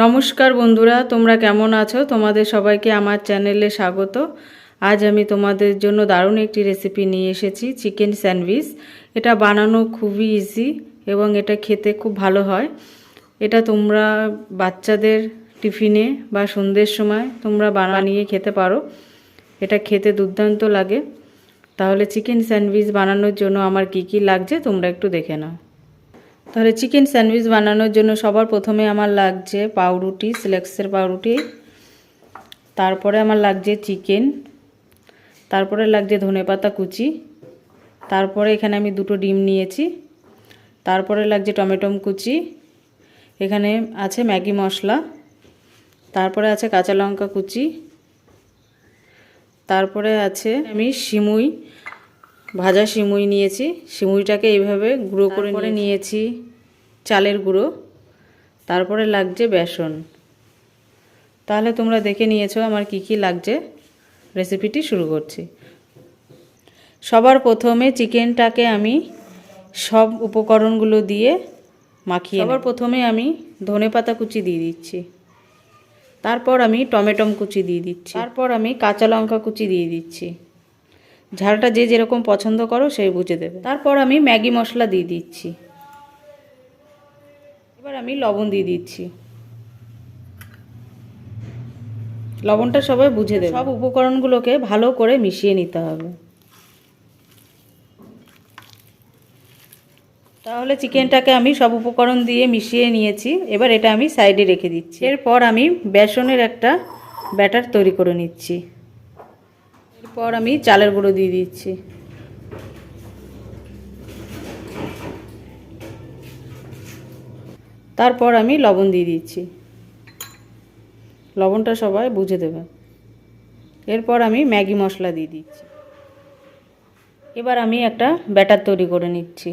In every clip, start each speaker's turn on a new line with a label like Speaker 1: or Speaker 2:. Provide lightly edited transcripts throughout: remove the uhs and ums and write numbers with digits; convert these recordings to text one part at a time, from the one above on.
Speaker 1: নমস্কার বন্ধুরা, তোমরা কেমন আছো? তোমাদের সবাইকে আমার চ্যানেলে স্বাগত। আজ আমি তোমাদের জন্য দারুণ একটি রেসিপি নিয়ে এসেছি, চিকেন স্যান্ডউইচ। এটা বানানো খুবই ইজি এবং এটা খেতে খুব ভালো হয়। এটা তোমরা বাচ্চাদের টিফিনে বা সন্ধ্যের সময় তোমরা বানিয়ে খেতে পারো। এটা খেতে দুর্দান্ত লাগে। তাহলে চিকেন স্যান্ডউইচ বানানোর জন্য আমার কি কি লাগছে তোমরা একটু দেখে নাও। তাহলে চিকেন স্যান্ডউইচ বানানোর জন্য সবার প্রথমে আমার লাগছে পাউরুটি, সিলেক্সের পাউরুটি। তারপরে আমার লাগছে চিকেন। তারপরে লাগছে ধনেপাতা কুচি। তারপরে এখানে আমি দুটো ডিম নিয়েছি। তারপরে লাগছে টমেটো কুচি। এখানে আছে ম্যাগি মশলা। তারপরে আছে কাঁচা লঙ্কা কুচি। তারপরে আছে আমি সিমুই, ভাজা সিমুই নিয়েছি। সিমুইটাকে এইভাবে গুঁড়ো করে নিয়েছি, চালের গুঁড়ো। তারপরে লাগছে বেসন। তাহলে তোমরা দেখে নিয়েছো আমার কি কি লাগছে। রেসিপিটি শুরু করছি। সবার প্রথমে চিকেনটাকে আমি সব উপকরণগুলো দিয়ে মাখিয়ে সবার প্রথমে আমি ধনেপাতা কুচি দিয়ে দিচ্ছি। তারপর আমি টমেটো কুচি দিয়ে দিচ্ছি। তারপর আমি কাঁচা লঙ্কা কুচি দিয়ে দিচ্ছি। ঝালটা যে যেরকম পছন্দ করো সেই বুঝে দেবে। তারপর আমি ম্যাগি মশলা দিয়ে দিচ্ছি। এবার আমি লবণ দিয়ে দিচ্ছি। লবণটা সবাই বুঝে দেবে। সব উপকরণগুলোকে ভালো করে মিশিয়ে নিতে হবে। তাহলে চিকেনটাকে আমি সব উপকরণ দিয়ে মিশিয়ে নিয়েছি। এবার এটা আমি সাইডে রেখে দিচ্ছি। এরপর আমি বেসনের একটা ব্যাটার তৈরি করে নিচ্ছি। এরপর আমি চালের গুঁড়ো দিয়ে দিচ্ছি। তারপর আমি লবণ দিয়ে দিচ্ছি। লবণটা সবাই বুঝে দেবে। এরপর আমি ম্যাগি মশলা দিয়ে দিচ্ছি। এবার আমি একটা ব্যাটার তৈরি করে নিচ্ছি।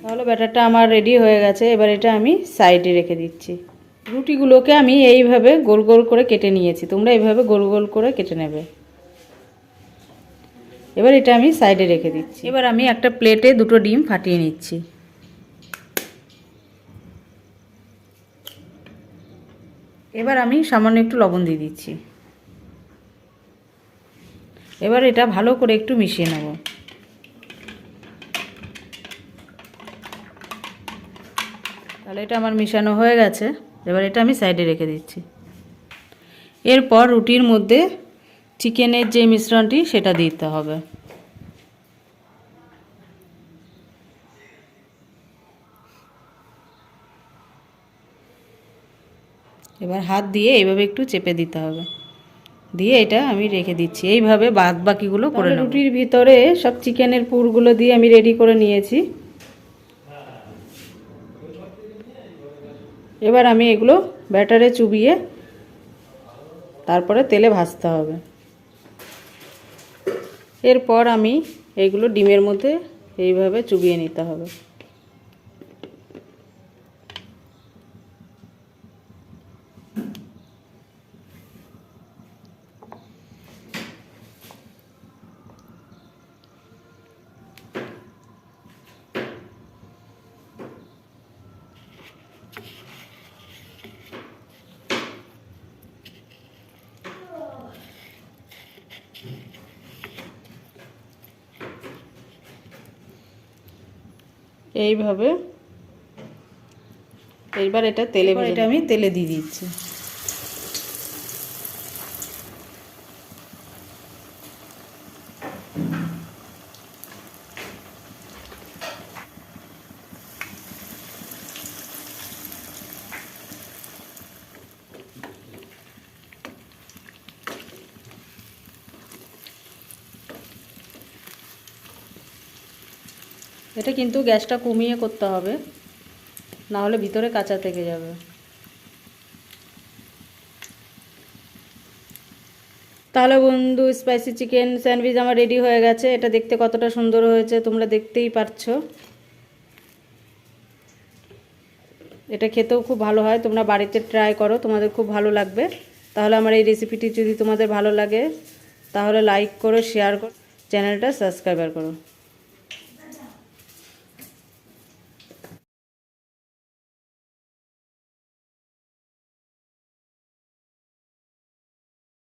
Speaker 1: তাহলে ব্যাটারটা আমার রেডি হয়ে গেছে। এবার এটা আমি সাইডে রেখে দিচ্ছি। রুটিগুলোকে আমি এইভাবে গোল গোল করে কেটে নিয়েছি। তোমরা এইভাবে গোল গোল করে কেটে নেবে। এবার এটা আমি সাইডে রেখে দিচ্ছি। এবার আমি একটা প্লেটে দুটো ডিম ফাটিয়ে নিচ্ছি। এবার আমি সামান্য একটু লবণ দিয়ে দিচ্ছি। এবার এটা ভালো করে একটু মিশিয়ে নেব। তাহলে এটা আমার মিশানো হয়ে গেছে। এবার এটা আমি সাইডে রেখে দিচ্ছি। এরপর রুটির মধ্যে চিকেনের যে মিশ্রণটি সেটা দিতে হবে। এবার হাত দিয়ে এইভাবে একটু চেপে দিতে হবে। দিয়ে এটা আমি রেখে দিচ্ছি। এইভাবে বাদ বাকিগুলো করে নেব। রুটির ভিতরে সব চিকেনের পুরগুলো দিয়ে আমি রেডি করে নিয়েছি। এবার আমি এগুলো ব্যাটারে চুবিয়ে তারপরে তেলে ভাজতে হবে। এরপর আমি এইগুলো ডিমের মধ্যে এইভাবে চুবিয়ে নিতে হবে। এইভাবে এইবার এটা তেলে ভেজে এটা আমি তেলে দিয়ে দিচ্ছি। এটা কিন্তু গ্যাসটা কমিয়ে করতে হবে, না হলে ভিতরে কাঁচা থেকে যাবে। তাহলে বন্ধু, স্পাইসি চিকেন স্যান্ডউইচ আমার রেডি হয়ে গেছে। এটা দেখতে কতটা সুন্দর হয়েছে তোমরা দেখতেই পাচ্ছ। এটা খেতেও খুব ভালো হয়, তোমরা বাড়িতে ট্রাই করো, তোমাদের খুব ভালো লাগবে। তাহলে আমার এই রেসিপিটি যদি তোমাদের ভালো লাগে তাহলে লাইক করো, শেয়ার করো, চ্যানেলটা সাবস্ক্রাইব করো।